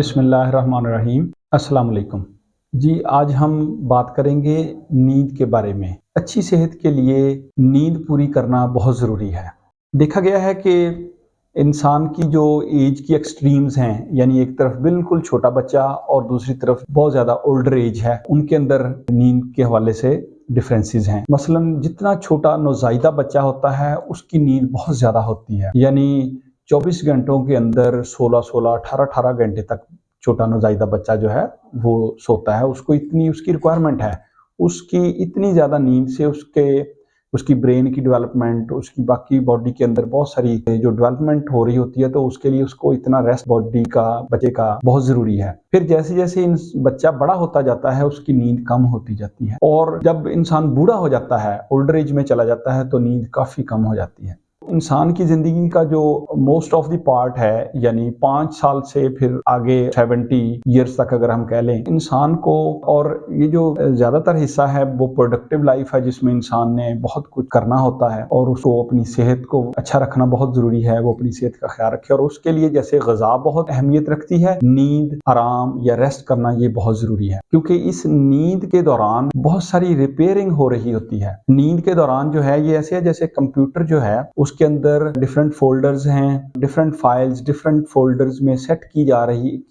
बिस्मिल्लाहिर्रहमानिर्रहीम। अस्सलाम वालेकुम। जी, आज हम बात करेंगे नींद के बारे में। अच्छी सेहत के लिए नींद पूरी करना बहुत ज़रूरी है। देखा गया है कि इंसान की जो एज की एक्सट्रीम्स हैं, यानी एक तरफ बिल्कुल छोटा बच्चा और दूसरी तरफ बहुत ज़्यादा ओल्डर एज है, उनके अंदर नींद के हवाले से डिफरेंसेस हैं। मसलन जितना छोटा नौज़ायदा बच्चा होता है उसकी नींद बहुत ज़्यादा होती है, यानी 24 घंटों के अंदर 16-16, 18-18 घंटे तक छोटा नौज़ायदा बच्चा जो है वो सोता है। उसको इतनी उसकी रिक्वायरमेंट है, उसकी इतनी ज़्यादा नींद से उसकी ब्रेन की डेवलपमेंट, उसकी बाकी बॉडी के अंदर बहुत सारी जो डेवलपमेंट हो रही होती है, तो उसके लिए उसको इतना रेस्ट बॉडी का बच्चे का बहुत ज़रूरी है। फिर जैसे जैसे बच्चा बड़ा होता जाता है उसकी नींद कम होती जाती है, और जब इंसान बूढ़ा हो जाता है, ओल्डर एज में चला जाता है, तो नींद काफ़ी कम हो जाती है। इंसान की ज़िंदगी का जो मोस्ट ऑफ द पार्ट है, यानी 5 साल से फिर आगे 70 ईयर्स तक अगर हम कह लें इंसान को, और ये जो ज़्यादातर हिस्सा है वो प्रोडक्टिव लाइफ है जिसमें इंसान ने बहुत कुछ करना होता है और उसको अपनी सेहत को अच्छा रखना बहुत ज़रूरी है। वो अपनी सेहत का ख्याल रखे, और उसके लिए जैसे ग़िज़ा बहुत अहमियत रखती है, नींद, आराम या रेस्ट करना ये बहुत ज़रूरी है, क्योंकि इस नींद के दौरान बहुत सारी रिपेयरिंग हो रही होती है। नींद के दौरान जो है ये ऐसे है जैसे कंप्यूटर जो है उसके अंदर डिफरेंट फोल्डर्स हैं, डिफरेंट फाइल्स डिफरेंट फोल्डर्स में सेट की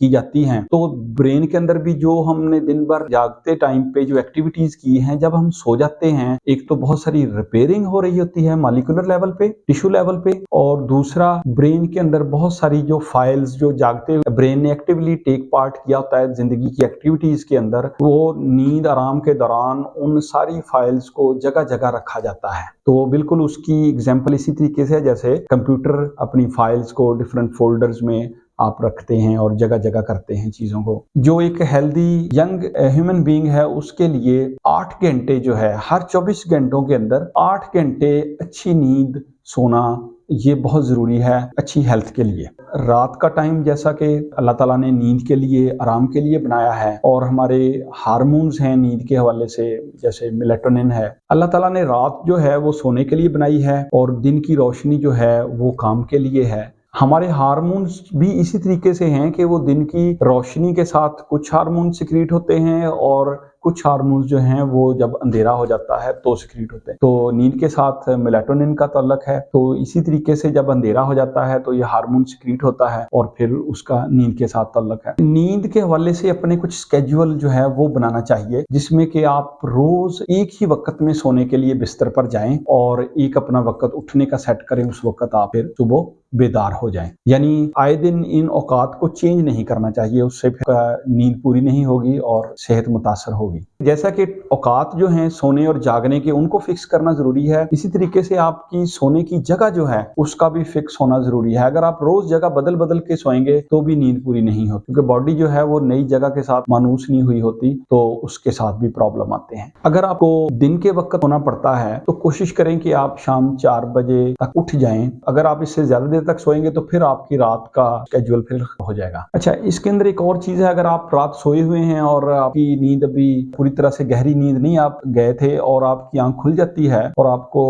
जाती हैं। तो ब्रेन के अंदर भी जो हमने दिन भर जागते टाइम पे जो एक्टिविटीज की हैं, जब हम सो जाते हैं, एक तो बहुत सारी रिपेयरिंग हो रही होती है मॉलिक्यूलर लेवल पे, टिश्यू लेवल पे, और दूसरा ब्रेन के अंदर बहुत सारी जो फाइल्स जो जागते ब्रेन ने एक्टिवली टेक पार्ट किया होता है जिंदगी की एक्टिविटीज के अंदर, वो नींद आराम के दौरान उन सारी फाइल्स को जगह जगह रखा जाता है। तो बिल्कुल उसकी एग्जाम्पल इसी तरीके से जैसे कंप्यूटर अपनी फाइल्स को डिफरेंट फोल्डर्स में आप रखते हैं और जगह जगह करते हैं चीज़ों को। जो एक हेल्दी यंग ह्यूमन बीइंग है उसके लिए 8 घंटे जो है, हर 24 घंटों के अंदर 8 घंटे अच्छी नींद सोना ये बहुत ज़रूरी है अच्छी हेल्थ के लिए। रात का टाइम जैसा कि अल्लाह ताला ने नींद के लिए, आराम के लिए बनाया है, और हमारे हार्मोन्स हैं नींद के हवाले से, जैसे मेलेटोनिन है, अल्लाह ताला ने रात जो है वो सोने के लिए बनाई है, और दिन की रोशनी जो है वो काम के लिए है। हमारे हार्मोन्स भी इसी तरीके से हैं कि वो दिन की रोशनी के साथ कुछ हार्मोन सिक्रीट होते हैं, और कुछ हार्मोन्स जो हैं वो जब अंधेरा हो जाता है तो सिक्रीट होते हैं। तो नींद के साथ मेलाटोनिन का ताल्लुक है, तो इसी तरीके से जब अंधेरा हो जाता है तो ये हार्मोन सिक्रीट होता है, और फिर उसका नींद के साथ ताल्लुक है। नींद के हवाले से अपने कुछ स्केड्यूल जो है वो बनाना चाहिए, जिसमें कि आप रोज एक ही वक्त में सोने के लिए बिस्तर पर जाएं, और एक अपना वक्त उठने का सेट करें, उस वक्त आप फिर सुबह बेदार हो जाएं। यानी आए दिन इन औकात को चेंज नहीं करना चाहिए, उससे फिर नींद पूरी नहीं होगी और सेहत मुतासर होगी। जैसा कि औकात जो हैं सोने और जागने के, उनको फिक्स करना जरूरी है, इसी तरीके से आपकी सोने की जगह जो है उसका भी फिक्स होना जरूरी है। अगर आप रोज जगह बदल बदल के सोएंगे तो भी नींद पूरी नहीं होती, क्योंकि बॉडी जो है वो नई जगह के साथ मानूस नहीं हुई होती, तो उसके साथ भी प्रॉब्लम आते हैं। अगर आपको दिन के वक्त होना पड़ता है तो कोशिश करें कि आप शाम 4 बजे तक उठ जाएं। अगर आप इससे ज्यादा देर तक सोएंगे तो फिर आपकी रात का स्केड्यूल फिर हो जाएगा। अच्छा, इसके अंदर एक और चीज है, अगर आप रात सोए हुए हैं और आपकी नींद अभी पूरी तरह से गहरी नींद नहीं आप गए थे, और आपकी आंख खुल जाती है और आपको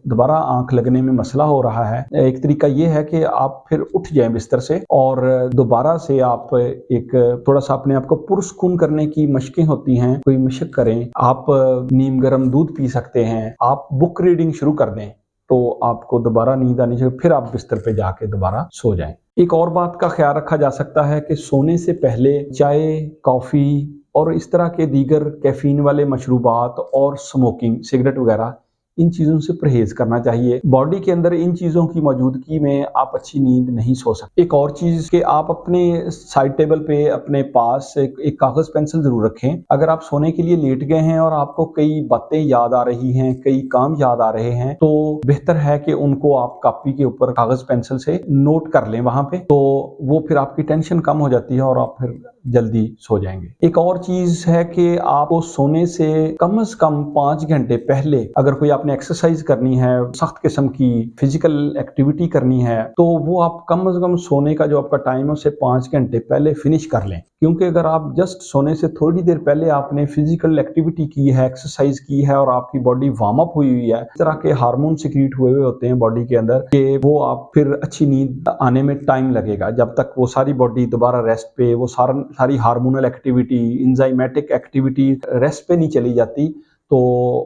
दोबारा आंख लगने में मसला हो रहा है, एक तरीका ये है कि आप फिर उठ जाएं बिस्तर से, और दोबारा से आप एक थोड़ा सा अपने आप को पुरस्कून करने की मशकें होती हैं, कोई मशक करें। आप नीम गर्म दूध पी सकते हैं, आप बुक रीडिंग शुरू कर दें, तो आपको दोबारा नींद आनी चाहिए, फिर आप बिस्तर पे जाके दोबारा सो जाएं। एक और बात का ख्याल रखा जा सकता है कि सोने से पहले चाय, कॉफी और इस तरह के दीगर कैफीन वाले मशरूबात और स्मोकिंग, सिगरेट वगैरह, इन चीज़ों से परहेज करना चाहिए। बॉडी के अंदर इन चीज़ों की मौजूदगी में आप अच्छी नींद नहीं सो सकते। एक और चीज़ कि आप अपने साइड टेबल पे अपने पास एक कागज़ पेंसिल ज़रूर रखें। अगर आप सोने के लिए लेट गए हैं और आपको कई बातें याद आ रही हैं, कई काम याद आ रहे हैं, तो बेहतर है कि उनको आप कॉपी के ऊपर कागज़ पेंसिल से नोट कर लें वहाँ पे, तो वो फिर आपकी टेंशन कम हो जाती है और आप फिर جلدی سو جائیں گے۔ ایک اور چیز ہے کہ آپ کو سونے سے کم از کم 5 گھنٹے پہلے اگر کوئی آپ نے ایکسرسائز کرنی ہے، سخت قسم کی فزیکل ایکٹیویٹی کرنی ہے، تو وہ آپ کم از کم سونے کا جو آپ کا ٹائم ہے اسے 5 گھنٹے پہلے فنش کر لیں، کیونکہ اگر آپ جسٹ سونے سے تھوڑی دیر پہلے آپ نے فزیکل ایکٹیویٹی کی ہے، ایکسرسائز کی ہے اور آپ کی باڈی وارم اپ ہوئی ہے، اس طرح کے ہارمون سیکریٹ ہوئے ہوتے ہیں باڈی کے اندر کہ وہ آپ پھر اچھی نیند آنے میں ٹائم لگے گا، جب تک وہ ساری باڈی دوبارہ ریسٹ پہ، وہ ساری ہارمونل ایکٹیویٹی، انزائمیٹک ایکٹیویٹی ریسٹ پہ نہیں چلی جاتی، تو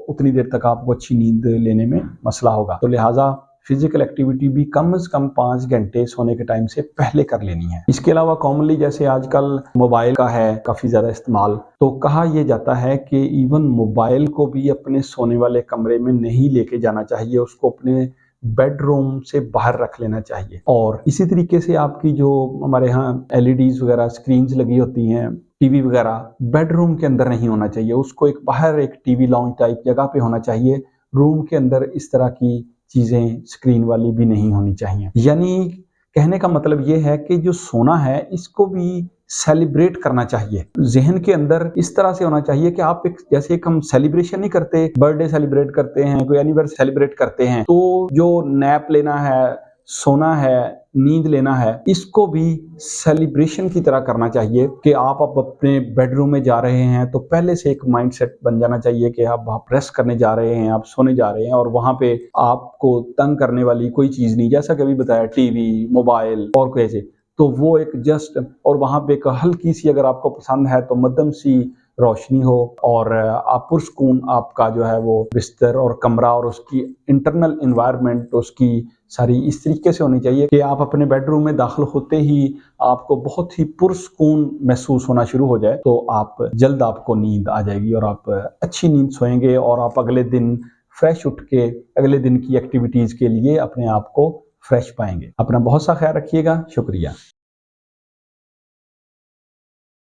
اتنی دیر تک آپ کو اچھی نیند لینے میں مسئلہ ہوگا۔ تو لہٰذا فزیکل ایکٹیویٹی بھی کم از کم 5 گھنٹے سونے کے ٹائم سے پہلے کر لینی ہے۔ اس کے علاوہ کامنلی جیسے آج کل موبائل کا ہے کافی زیادہ استعمال، تو کہا یہ جاتا ہے کہ ایون موبائل کو بھی اپنے سونے والے کمرے میں نہیں لے کے جانا چاہیے، اس کو اپنے بیڈ روم سے باہر رکھ لینا چاہیے۔ اور اسی طریقے سے آپ کی جو ہمارے ہاں LEDs وغیرہ اسکرینز لگی ہوتی ہیں، ٹی وی وغیرہ بیڈ روم کے اندر نہیں ہونا چاہیے، اس کو ایک باہر ایک ٹی وی لاؤنج ٹائپ جگہ پہ ہونا چاہیے۔ روم کے اندر اس طرح کی چیزیں اسکرین والی بھی نہیں ہونی چاہیے۔ یعنی کہنے کا مطلب یہ ہے کہ جو سونا ہے اس کو بھی سیلیبریٹ کرنا چاہیے، ذہن کے اندر اس طرح سے ہونا چاہیے کہ آپ جیسے ایک ہم سیلیبریشن نہیں کرتے، برتھ ڈے سیلیبریٹ کرتے ہیں، کوئی اینیورسری سیلیبریٹ کرتے ہیں، تو جو نیپ لینا ہے، سونا ہے، نیند لینا ہے، اس کو بھی سیلیبریشن کی طرح کرنا چاہیے کہ آپ اپنے بیڈ روم میں جا رہے ہیں تو پہلے سے ایک مائنڈ سیٹ بن جانا چاہیے کہ آپ ریسٹ کرنے جا رہے ہیں، آپ سونے جا رہے ہیں، اور وہاں پہ آپ کو تنگ کرنے والی کوئی چیز نہیں، جیسا کہ ابھی بتایا ٹی وی، موبائل اور کوئی ایسے، تو وہ ایک جسٹ، اور وہاں پہ ایک ہلکی سی اگر آپ کو پسند ہے تو مدھم سی روشنی ہو، اور آپ پرسکون آپ کا جو ہے وہ بستر اور کمرہ اور اس کی انٹرنل انوائرمنٹ اس کی ساری اس طریقے سے ہونی چاہیے کہ آپ اپنے بیڈ روم میں داخل ہوتے ہی آپ کو بہت ہی پرسکون محسوس ہونا شروع ہو جائے، تو جلد آپ کو نیند آ جائے گی اور آپ اچھی نیند سوئیں گے، اور آپ اگلے دن فریش اٹھ کے اگلے دن کی ایکٹیویٹیز کے لیے اپنے آپ کو فریش پائیں گے۔ اپنا بہت سا خیال رکھیے گا، شکریہ۔